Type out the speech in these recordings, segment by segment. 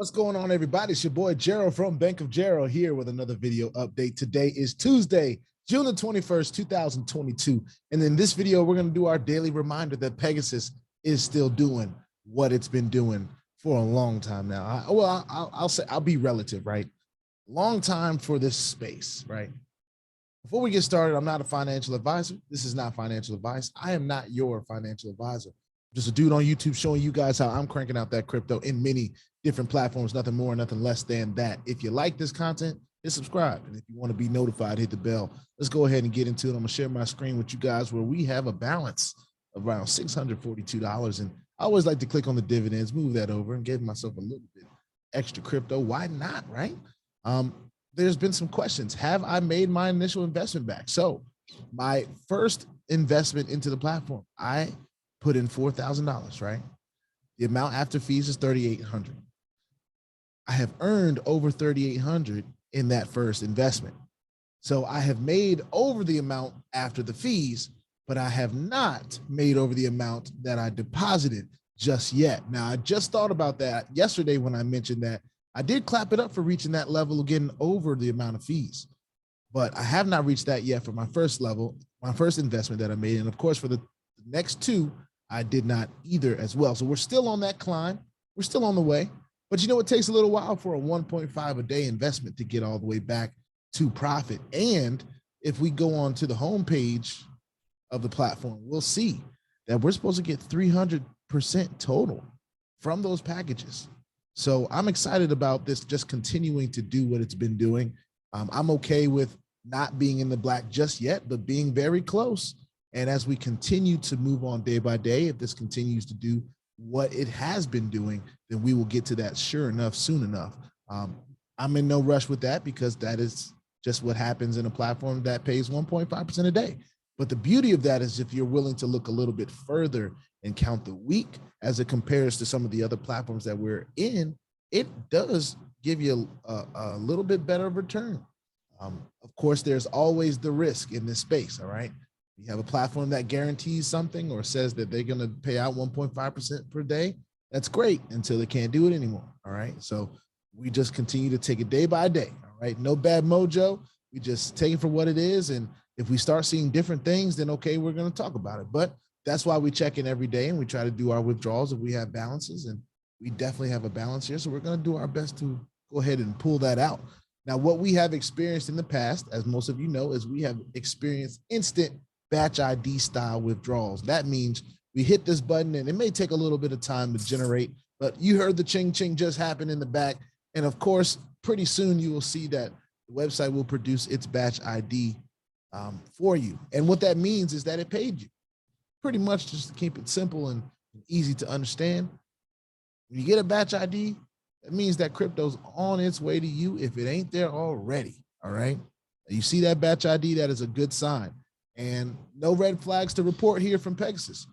What's going on, everybody? It's your boy Gerald from Bank of Gerald here with another video update. Today is Tuesday, June the 21st, 2022. And in this video, we're going to do our daily reminder that Pegasus is still doing what it's been doing for a long time now. I'll say I'll be relative, right? Long time for this space, right? Before we get started, I'm not a financial advisor. This is not financial advice. I am not your financial advisor. I'm just a dude on YouTube showing you guys how I'm cranking out that crypto in many different platforms, nothing more, nothing less than that. If you like this content, hit subscribe. And if you want to be notified, hit the bell. Let's go ahead and get into it. I'm gonna share my screen with you guys where we have a balance of around $642. And I always like to click on the dividends, move that over and give myself a little bit extra crypto. Why not, right? There's been some questions. Have I made my initial investment back? So my first investment into the platform, I put in $4,000, right? The amount after fees is $3,800. I have earned over $3,800 in that first investment. So I have made over the amount after the fees, but I have not made over the amount that I deposited just yet. Now, I just thought about that yesterday when I mentioned that I did clap it up for reaching that level of getting over the amount of fees, but I have not reached that yet for my first level, my first investment that I made. And of course, for the next two, I did not either as well. So we're still on that climb. We're still on the way. But you know, it takes a little while for a 1.5 a day investment to get all the way back to profit. And if we go on to the homepage of the platform, we'll see that we're supposed to get 300% total from those packages. So I'm excited about this just continuing to do what it's been doing. I'm okay with not being in the black just yet, but being very close. And as we continue to move on day by day, if this continues to do what it has been doing, then we will get to that sure enough, soon enough. I'm in no rush with that because that is just what happens in a platform that pays 1.5% a day. But the beauty of that is if you're willing to look a little bit further and count the week as it compares to some of the other platforms that we're in, it does give you a little bit better return. Of course, there's always the risk in this space, all right? You have a platform that guarantees something or says that they're going to pay out 1.5% per day. That's great until they can't do it anymore. All right. So we just continue to take it day by day. All right. No bad mojo. We just take it for what it is. And if we start seeing different things, then okay, we're going to talk about it. But that's why we check in every day and we try to do our withdrawals if we have balances. And we definitely have a balance here. So we're going to do our best to go ahead and pull that out. Now, what we have experienced in the past, as most of you know, is we have experienced instant batch ID style withdrawals. That means we hit this button and it may take a little bit of time to generate, but you heard the ching ching just happen in the back. And of course, pretty soon you will see that the website will produce its batch ID for you. And what that means is that it paid you. Pretty much just to keep it simple and easy to understand. When you get a batch ID, that means that crypto's on its way to you if it ain't there already. All right. You see that batch ID, that is a good sign. And no red flags to report here from Pegasus.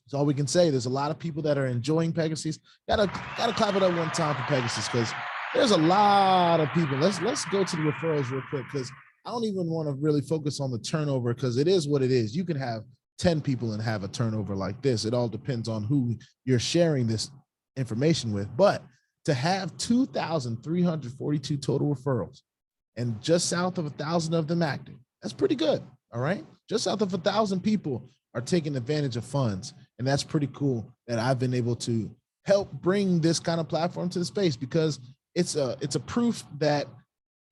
That's all we can say. There's a lot of people that are enjoying Pegasus. Gotta clap it up one time for Pegasus because there's a lot of people. Let's go to the referrals real quick because I don't even want to really focus on the turnover because it is what it is. You can have 10 people and have a turnover like this. It all depends on who you're sharing this information with. But to have 2,342 total referrals and just south of 1,000 of them active, that's pretty good. All right. Just south of 1,000 people are taking advantage of funds. And that's pretty cool that I've been able to help bring this kind of platform to the space because it's a proof that,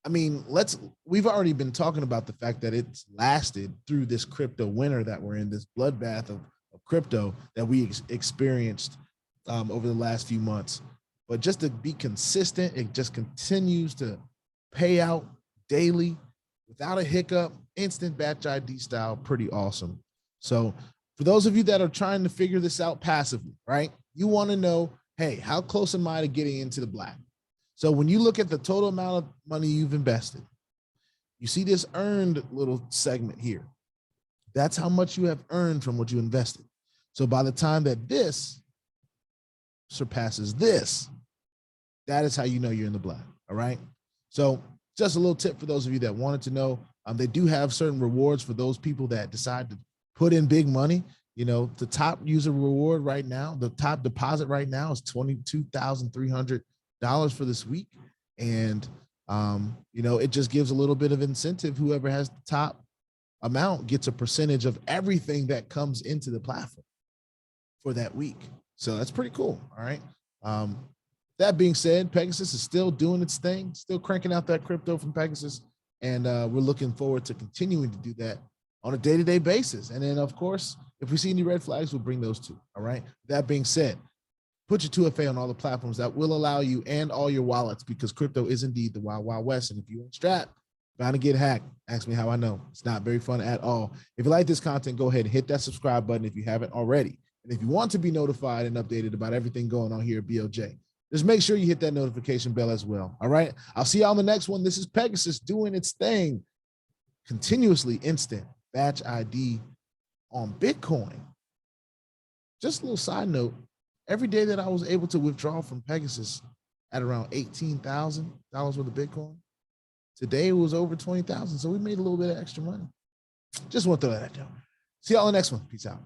I mean, we've already been talking about the fact that it's lasted through this crypto winter that we're in, this bloodbath of crypto that we experienced over the last few months. But just to be consistent, it just continues to pay out daily without a hiccup, instant batch ID style, pretty awesome. So for those of you that are trying to figure this out passively, right? You want to know, hey, how close am I to getting into the black? So when you look at the total amount of money you've invested, you see this earned little segment here. That's how much you have earned from what you invested. So by the time that this surpasses this, that is how you know you're in the black, all right? So just a little tip for those of you that wanted to know, they do have certain rewards for those people that decide to put in big money. You know, the top user reward right now, the top deposit right now is $22,300 for this week. And, you know, it just gives a little bit of incentive. Whoever has the top amount gets a percentage of everything that comes into the platform for that week. So that's pretty cool. All right. That being said, Pegasus is still doing its thing, still cranking out that crypto from Pegasus. And we're looking forward to continuing to do that on a day-to-day basis. And then, of course, if we see any red flags, we'll bring those too. All right. That being said, put your 2FA on all the platforms that will allow you and all your wallets, because crypto is indeed the wild, wild west. And if you ain't strapped, bound to get hacked. Ask me how I know. It's not very fun at all. If you like this content, go ahead and hit that subscribe button if you haven't already. And if you want to be notified and updated about everything going on here at BOJ, just make sure you hit that notification bell as well. All right. I'll see y'all on the next one. This is Pegasus doing its thing. Continuously instant batch ID on Bitcoin. Just a little side note. Every day that I was able to withdraw from Pegasus at around $18,000 worth of Bitcoin, today it was over 20,000. So we made a little bit of extra money. Just want to throw that out. See y'all on the next one. Peace out.